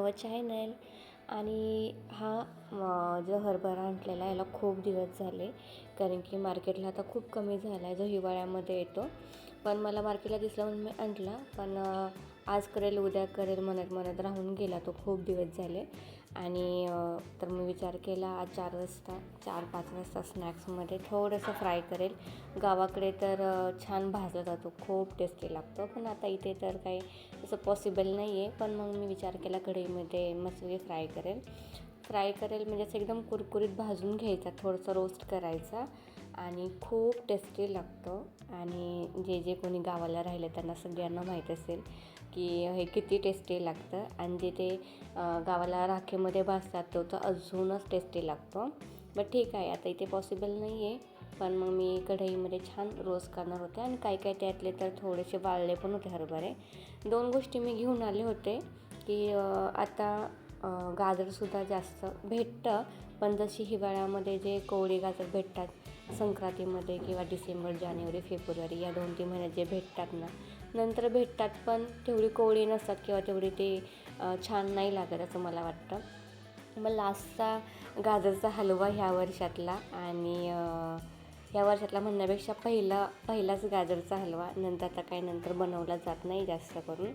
आवर channel. आणि हा जो हरभरा आणलेला याला खूप दिवस झाले, कारण की मार्केटला आता खूप कमी झाला आहे, जो हिवाळ्यामध्ये येतो. पण मला मार्केटला दिसला म्हणून मी आणला, पण आज करेल उद्या करेल म्हणत म्हणत राहून गेला तो खूप दिवस झाले. आणि तर मी विचार केला आज 4-5 वाजता स्नॅक्समध्ये थोडंसं फ्राय करेल. गावाकडे तर छान भाजला जातो, खूप टेस्टी लागतो, पण आता इथे तर काही तसं पॉसिबल नाही आहे. पण मग मी विचार केला कढईमध्ये मस्त फ्राय करेल म्हणजे असं एकदम कुरकुरीत भाजून घ्यायचा, थोडंसं रोस्ट करायचा आणि खूप टेस्टी लागतो. आणि जे कोणी गावाला राहिले त्यांना सगळ्यांना माहीत असेल की हे किती टेस्टी लागतं. आणि जे ते गावाला राखेमध्ये भाजतात तो अजूनच टेस्टी लागतो. बट ठीक आहे, आता इथे पॉसिबल नाही आहे, पण मग मी कढईमध्ये छान रोस्ट करणार होते. आणि काही त्यातले तर थोडेसे वाळले पण होते हरभरे. 2 गोष्टी मी घेऊन आले होते की आता गाजरसुद्धा जास्त भेटतं, पण जशी हिवाळ्यामध्ये जे कोवळी गाजर भेटतात संक्रांतीमध्ये किंवा डिसेंबर, जानेवारी, फेब्रुवारी या 2-3 महिन्यात जे भेटतात ना, नंतर भेटतात पण तेवढी कोवळी नसतात किंवा तेवढी ते छान नाही लागत असं मला वाटतं. मग लास्टचा गाजरचा हलवा ह्या वर्षातला, आणि ह्या वर्षातला म्हणण्यापेक्षा पहिलाच गाजरचा हलवा. नंतर बनवला जात नाही जास्त करून,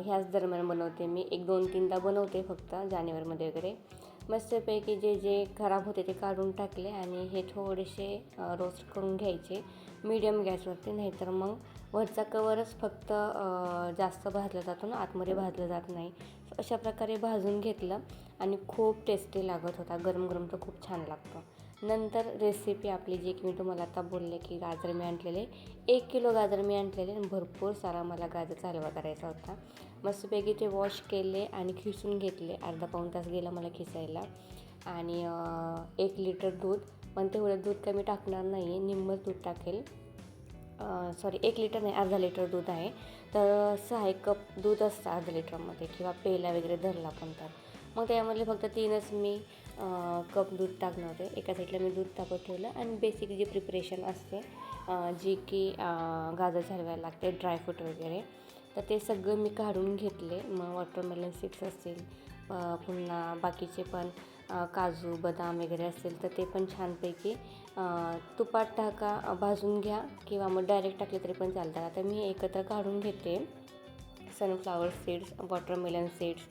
ह्याच दरम्यान बनवते मी. 1-2-3दा बनवते फक्त जानेवारीमध्ये वगैरे. मस्तपैकी जे खराब होते ते काढून टाकले आणि हे थोडेसे रोस्ट करून घ्यायचे मीडियम गॅसवरती, नाहीतर मग वरचा कवरच फक्त जास्त भाजला जातो ना, आतमध्ये भाजलं जात नाही. अशा प्रकारे भाजून घेतलं आणि खूप टेस्टी लागत होता. गरम गरम तर खूप छान लागतो. नंतर रेसिपी आपली जी की मी तुम्हाला आता बोलले की गाजर मी आणलेले 1 किलो गाजर मी आणलेले, आणि भरपूर सारा मला गाजरचा हलवा करायचा होता. मस्तपैकी ते वॉश केले आणि खिसून घेतले. अर्धा-पाऊण तास गेला मला खिसायला. आणि 1 लिटर दूध, पण तेवढं दूध कमी टाकणार नाही आहे, निम्मच दूध टाकेल. 1 लिटर नाही, अर्धा लिटर दूध आहे. तर 6 कप दूध असतं अर्धा लिटरमध्ये, किंवा पेला वगैरे धरला पण तर. मग त्यामध्ये फक्त 3च मी कप दूध टाकणार होते. एका साईडला मी दूध टाकत ठेवलं. आणि बेसिक जी प्रिपरेशन असते जी की गाजरच्या हलव्याला लागते, ड्रायफ्रूट वगैरे, तर ते सगळं मी काढून घेतले. मग वॉटरमेलन सीड्स असतील, पुन्हा बाकीचे पण काजू बदाम वगैरे असेल तर ते पण छानपैकी तुपात भाजून घ्या, किंवा मग डायरेक्ट टाकले तरी पण चालतात. आता मी एकत्र काढून घेते. सनफ्लावर सीड्स, वॉटरमेलन सीड्स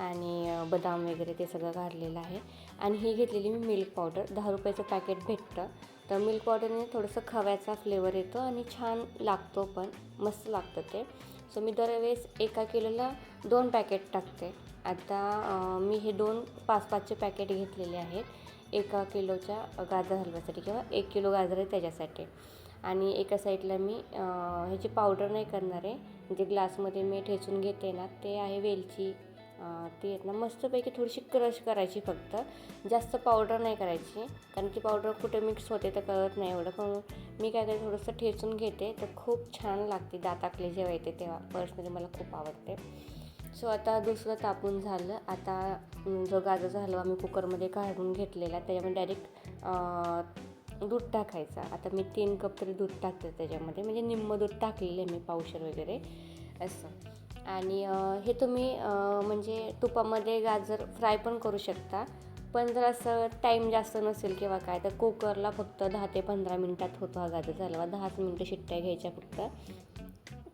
आणि बदाम वगैरे ते सगळं काढलेलं आहे. आणि ही घेतलेली मी मिल्क पावडर, 10 रुपयाचं पॅकेट भेटतं. तर मिल्क पावडरने थोडंसं खव्याचा फ्लेवर येतो आणि छान लागतो, पण मस्त लागतं ते. सो मी दरवेळेस 1 किलोला 2 पॅकेट टाकते. आता मी हे 2 5-5चे पॅकेट घेतलेले आहेत 1 किलोच्या गाजर हलव्यासाठी, किंवा 1 किलो गाजर आहे त्याच्यासाठी. आणि एका साईडला मी ह्याची पावडर नाही करणार आहे, जे ग्लासमध्ये मी ठेचून घेते ना, ते आहे वेलची. ती आहेत ना मस्तपैकी थोडीशी क्रश करायची फक्त, जास्त पावडर नाही करायची, कारण की पावडर कुठे मिक्स होते तर कळत नाही एवढं. पण मी काय करते, थोडंसं ठेचून घेते तर खूप छान लागते दाताखाली जेव्हा येते तेव्हा. पर्सनली मला खूप आवडते. सो आता दुसरं तापून झालं. आता जो गाजरचा हलवा मी कुकरमध्ये काढून घेतलेला, त्याच्यामध्ये डायरेक्ट दूध टाकायचं. आता मी 3 कप तरी दूध टाकते त्याच्यामध्ये, म्हणजे निम्मं दूध टाकलेलं आहे मी, पावशेर वगैरे असं. आणि हे तुम्ही म्हणजे तुपामध्ये गाजर फ्राय पण करू शकता, पण जर असं टाईम जास्त नसेल किंवा काय, तर कुकरला फक्त 10 ते 15 मिनटात होतो हा गाजरचा हलवा. 10 मिनटं शिट्ट्या घ्यायच्या फक्त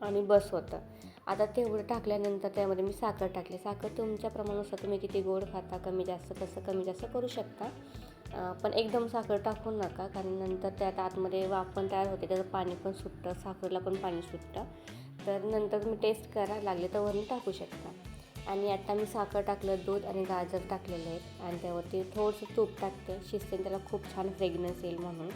आणि बस होतं. आता तेवढं टाकल्यानंतर त्यामध्ये मी साखर टाकली. साखर तुमच्या प्रमाणानुसार, तुम्ही किती गोड खाता, कमी जास्त कसं कमी जास्त करू शकता. पण एकदम साखर टाकू नका, कारण नंतर त्यात आतमध्ये वाफ पण तयार होते, त्याचं पाणी पण सुटतं, साखरेला पण पाणी सुटतं. तर नंतर तुम्ही टेस्ट करा, लागले तर वरून टाकू शकता. आणि आता मी साखर टाकलं, दूध आणि गाजर टाकलेले आहेत, आणि त्यावरती थोडंसं तूप टाकते, शिजते त्याला खूप छान फ्रेग्रन्स येईल म्हणून.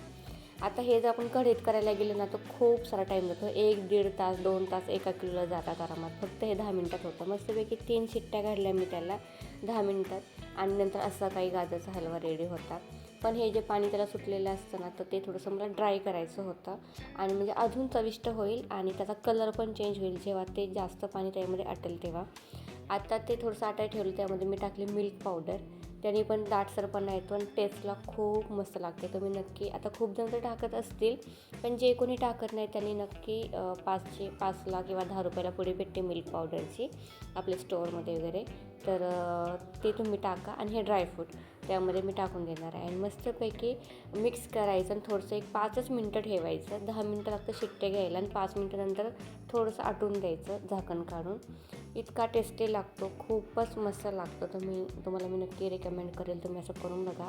आता हे जर आपण कढईत करायला गेलं ना तर खूप सारा टाईम जातो, 1-1.5 तास 2 तास 1 किलोला जातात आरामात. फक्त हे 10 मिनटात होतं. मस्तपैकी 3 शिट्ट्या काढल्या मी त्याला 10 मिनटात, आणि नंतर असा काही गाजरचा हलवा रेडी होता. पण हे जे पाणी त्याला सुटलेलं असतं ना, तर ते थोडंसं मला ड्राय करायचं होतं, आणि म्हणजे अजून चविष्ट होईल आणि त्याचा कलर पण चेंज होईल जेव्हा ते जास्त पाणी त्यामध्ये आटेल तेव्हा. आता ते थोडंसं आटाय ठेवलं, त्यामध्ये मी टाकली मिल्क पावडर. त्याने पण दाटसरपणा येतो आणि टेस्टला खूप मस्त लागते. तुम्ही नक्की, आता खूप जण तर टाकत असतील, पण जे कोणी टाकत नाही त्यांनी नक्की 5ला किंवा 10 रुपयाला पुडी भेटते मिल्क पावडरची आपल्या स्टोअरमध्ये वगैरे, तर ते तुम्ही टाका. आणि हे ड्रायफ्रूट त्यामध्ये मी टाकून देणार आहे आणि मस्तपैकी मिक्स करायचं आणि थोडंसं एक 5च मिनटं ठेवायचं. 10 मिनटं लागतं शिट्टे घ्यायला आणि 5 मिनटानंतर थोडंसं आटून द्यायचं झाकण काढून. इतका टेस्टी लागतो, खूपच मस्त लागतो. तुम्हाला मी नक्की रेकमेंड करेल, तुम्ही असं करून बघा.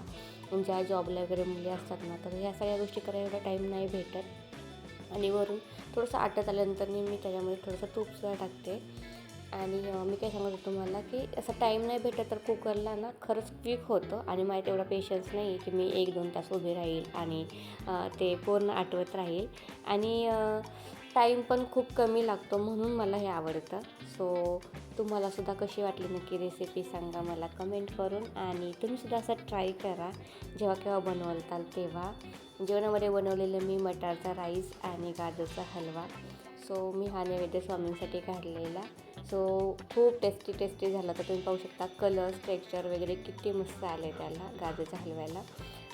ज्या जॉबला वगैरे मुली असतात ना, तर ह्या सगळ्या गोष्टी करायला एवढा टाईम नाही भेटत. आणि वरून थोडंसं आटत आल्यानंतर मी त्याच्यामध्ये थोडंसं तूपसुद्धा टाकते. आणि मी काय सांगत होतो तुम्हाला की असं टाईम नाही भेटत तर कुकरला ना खरंच क्विक होतं. आणि मला तेवढा पेशन्स नाही आहे की मी 1-2 तास उभी राहील आणि ते पूर्ण आटवत राहील. आणि टाईम पण खूप कमी लागतो, म्हणून मला हे आवडतं. सो तुम्हालासुद्धा कशी वाटली नक्की रेसिपी सांगा मला कमेंट करून. आणि तुम्हीसुद्धा असं ट्राय करा जेव्हा केव्हा बनवताल तेव्हा. जेवणामध्ये बनवलेलं मी मटारचा राईस आणि गाजरचा हलवा. सो मी हा नैवेद्य स्वामींसाठी काढलेला. सो खूप टेस्टी झाला. तर तुम्ही पाहू शकता कलर्स, टेक्स्चर वगैरे किती मस्त आले त्याला गाजरच्या हलव्याला.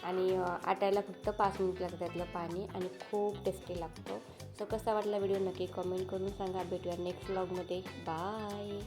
आणि आटायला फक्त 5 मिनिट लागतं त्यातलं पाणी आणि खूप टेस्टी लागतो. सो कसा वाटला व्हिडिओ नक्की कमेंट करून सांगा. भेटूया नेक्स्ट व्लॉगमध्ये. बाय.